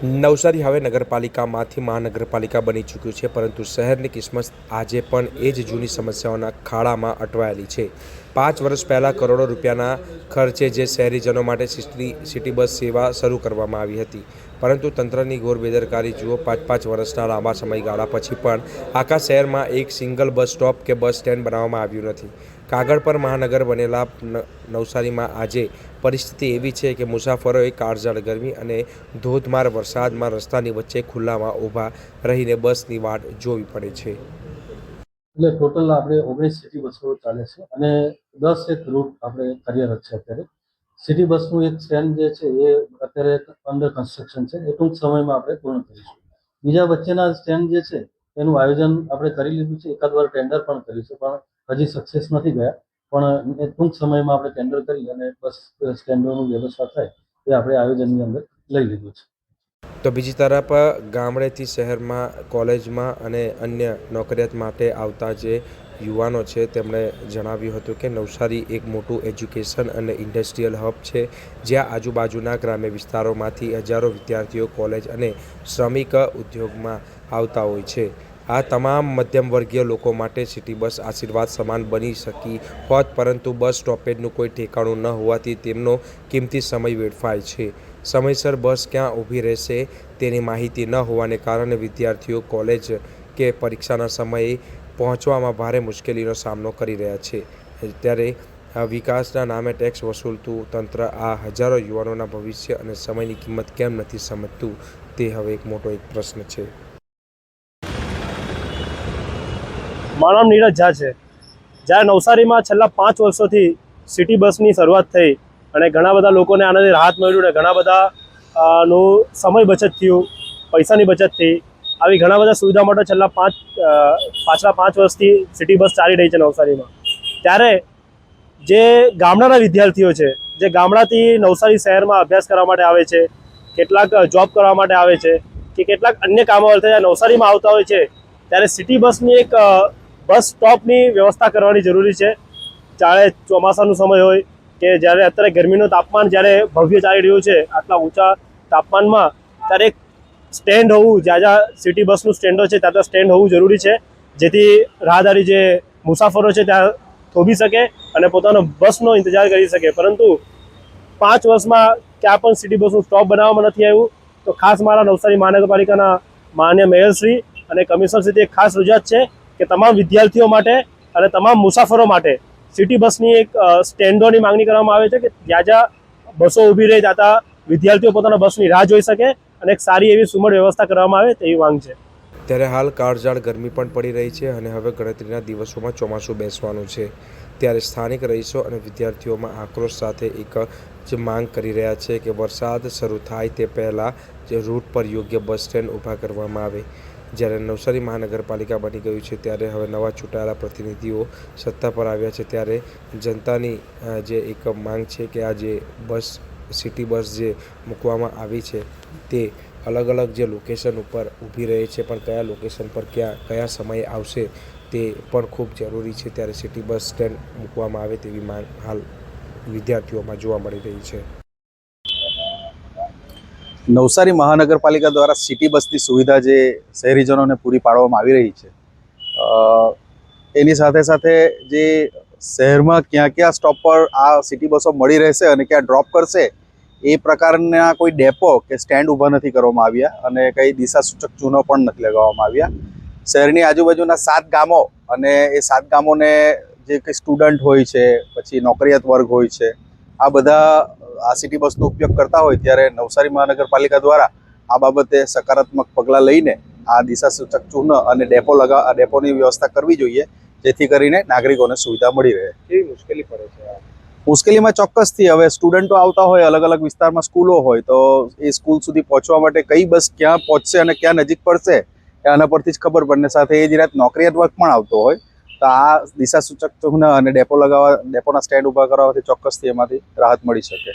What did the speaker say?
નવસારી હવે નગરપાલિકામાંથી મહાનગરપાલિકા બની ચૂક્યું છે, પરંતુ શહેરની કિસ્મત આજે પણ એ જ જૂની સમસ્યાઓના ખાડામાં અટવાયેલી છે। 5 વર્ષ પહેલાં કરોડો રૂપિયાના ખર્ચે જે શહેરીજનો માટે સિટી બસ સેવા શરૂ કરવામાં આવી હતી, પરંતુ તંત્રની ઘોર બેદરકારી જુઓ। 5 વર્ષના લાંબા સમયગાળા પછી પણ આખા શહેરમાં એક સિંગલ બસ સ્ટોપ કે બસ સ્ટેન્ડ બનાવવામાં આવ્યું નથી। કાગળ પર મહાનગર બનેલા નવસારીમાં આજે પરિસ્થિતિ એવી છે કે મુસાફરોએ કાળઝાળ ગરમી અને ધોધમાર વરસાદમાં રસ્તાની વચ્ચે ખુલ્લામાં ઊભા રહીને બસની વાટ જોવી પડે છે। એટલે ટોટલ આપણે 19 સિટી બસો ચાલે છે અને 10 એક રૂટ આપણે કાર્યરત છે। અત્યારે સિટી બસનું એક સ્ટેન્ડ જે છે એ અત્યારે અંડર કન્સ્ટ્રક્શન છે, એ ટૂંક સમયમાં આપણે પૂર્ણ કરીશું। બીજા વચ્ચેના સ્ટેન્ડ જે છે એનું આયોજન આપણે કરી લીધું છે, એકાદ વાર ટેન્ડર પણ કર્યું છે, પણ હજી સક્સેસ નથી ગયા। પણ એ ટૂંક સમયમાં આપણે ટેન્ડર કરી અને બસ સ્ટેન્ડોનું વ્યવસ્થા થાય એ આપણે આયોજનની અંદર લઈ લીધું છે। તો બીજી તરફ ગામડેથી શહેરમાં કોલેજમાં અને અન્ય નોકરિયાત માટે આવતા જે યુવાનો છે તેમણે જણાવ્યું હતું કે નવસારી એક મોટું એજ્યુકેશન અને ઇન્ડસ્ટ્રીયલ હબ છે, જ્યાં આજુબાજુના ગ્રામ્ય વિસ્તારોમાંથી હજારો વિદ્યાર્થીઓ કોલેજ અને શ્રમિક ઉદ્યોગમાં આવતા હોય છે। આ તમામ મધ્યમ વર્ગીય લોકો માટે સિટી બસ આશીર્વાદ સમાન બની શકી હોત, પરંતુ બસ સ્ટોપેજનું કોઈ ઠેકાણું ન હોવાથી તેમનો કિંમતી સમય વેડફાય છે। સમયસર બસ ક્યાં ઊભી રહેશે તેની માહિતી ન હોવાને કારણે વિદ્યાર્થીઓ કોલેજ કે પરીક્ષાના સમયે પહોંચવામાં ભારે મુશ્કેલીનો સામનો કરી રહ્યા છે। ત્યારે વિકાસના નામે ટેક્સ વસૂલતું તંત્ર આ હજારો યુવાનોના ભવિષ્ય અને સમયની કિંમત કેમ નથી સમજતું, તે હવે એક મોટો પ્રશ્ન છે। મારું નામ નીરજ ઝા છે। જ્યારે નવસારીમાં છેલ્લા 5 વર્ષોથી સિટી બસની શરૂઆત થઈ અને ઘણા બધા લોકોને આનાથી રાહત મળ્યું ને ઘણા બધા નું સમય બચત થયું, પૈસાની બચત થઈ, આવી ઘણા બધા સુવિધા માટે પાછલા 5 વર્ષથી સિટી બસ ચાલી રહી છે નવસારીમાં। ત્યારે જે ગામડાના વિદ્યાર્થીઓ છે, જે ગામડાથી નવસારી શહેરમાં અભ્યાસ કરવા માટે આવે છે, કેટલાક જોબ કરવા માટે આવે છે કે કેટલાક અન્ય કામો અર્થે નવસારીમાં આવતા હોય છે, ત્યારે સિટી બસની એક બસ સ્ટોપની વ્યવસ્થા કરવાની જરૂરી છે। ચાહે ચોમાસાનો સમય હોય કે જ્યારે અત્યારે ગરમીનું તાપમાન જ્યારે ભવ્ય ચાલી રહ્યું છે, આટલા ઊંચા તાપમાનમાં, ત્યારે એક સ્ટેન્ડ હોવું, જ્યાં સિટી બસનું સ્ટેન્ડો છે ત્યાં સ્ટેન્ડ હોવું જરૂરી છે, જેથી રાહદારી જે મુસાફરો છે ત્યાં થોભી શકે અને પોતાનો બસનો ઇંતજાર કરી શકે। પરંતુ 5 વર્ષમાં ક્યાં પણ સિટી બસનું સ્ટોપ બનાવવામાં નથી આવ્યું। તો ખાસ મારા નવસારી મહાનગરપાલિકાના માન્ય મેયરશ્રી અને કમિશનરશ્રીથી એક ખાસ રજૂઆત છે કે તમામ વિદ્યાર્થીઓ માટે અને તમામ મુસાફરો માટે સિટી બસની એક સ્ટેન્ડોની માંગણી કરવામાં આવે છે કે જ્યાં બસો ઊભી રહે ત્યાં વિદ્યાર્થીઓ પોતાના બસની રાહ જોઈ શકે અને એક સારી એવી સુમળ વ્યવસ્થા કરવામાં આવે તેવી માંગ છે। ત્યારે હાલ કાળઝાળ ગરમી પણ પડી રહી છે અને હવે ગણતરીના દિવસોમાં ચોમાસું બેસવાનું છે। ત્યારે સ્થાનિક રહીશો અને વિદ્યાર્થીઓમાં આક્રોશ સાથે એક જ માંગ કરી રહ્યા છે કે વરસાદ શરૂ થાય તે પહેલાં જે રૂટ પર યોગ્ય બસ સ્ટેન્ડ ઊભા કરવામાં આવે। જ્યારે નવસારી મહાનગરપાલિકા બની ગયું છે, ત્યારે હવે નવા ચૂંટાયેલા પ્રતિનિધિઓ સત્તા પર આવ્યા છે, ત્યારે જનતાની જે એક માંગ છે કે આ જે બસ સિટી બસ જે મૂકવામાં આવી છે તે અલગ અલગ જે લોકેશન ઉપર ઊભી રહે છે, પણ કયા લોકેશન પર કયા સમયે આવશે તે પણ ખૂબ જરૂરી છે। ત્યારે સિટી બસ સ્ટેન્ડ મૂકવામાં આવે તેવી માંગ હાલ વિદ્યાર્થીઓમાં જોવા મળી રહી છે। નવસારી મહાનગરપાલિકા દ્વારા સિટી બસની સુવિધા જે શહેરીજનોને પૂરી પાડવામાં આવી રહી છે, એની સાથે સાથે જે શહેરમાં ક્યાં સ્ટોપ પર આ સિટી બસો મળી રહેશે અને ક્યાં ડ્રોપ કરશે એ પ્રકારના કોઈ ડેપો કે સ્ટેન્ડ ઊભા નથી કરવામાં આવ્યા અને કંઈ દિશાસૂચક ચિહ્નો પણ નથી લગાવવામાં આવ્યા। શહેરની આજુબાજુના 7 ગામો અને એ 7 ગામોને જે કંઈ સ્ટુડન્ટ હોય છે, પછી નોકરિયાત વર્ગ હોય છે, આ બધા આ સિટી બસનો ઉપયોગ કરતા હોય ત્યારે નવસારી મહાનગરપાલિકા દ્વારા આ બાબતે સકારાત્મક પગલાં લઈને આ દિશાસૂચક ચિહ્ન અને ડેપોની વ્યવસ્થા કરવી જોઈએ, જેથી કરીને નાગરિકોને સુવિધા મળી રહે। કેવી મુશ્કેલી પડે છે? મુશ્કેલીમાં ચોક્કસથી હવે સ્ટુડન્ટો આવતા હોય, અલગ અલગ વિસ્તારમાં સ્કૂલો હોય, તો એ સ્કૂલ સુધી પહોંચવા માટે કઈ બસ ક્યાં પહોંચશે અને ક્યાં નજીક પડશે આના પરથી જ ખબર પડે। સાથે એ જ રીતે નોકરિયાત વર્ગ પણ આવતો હોય તો આ દિશાસૂચક ચિહ્ન અને ડેપોના સ્ટેન્ડ ઊભા કરાવવાથી ચોક્કસથી એમાંથી રાહત મળી શકે।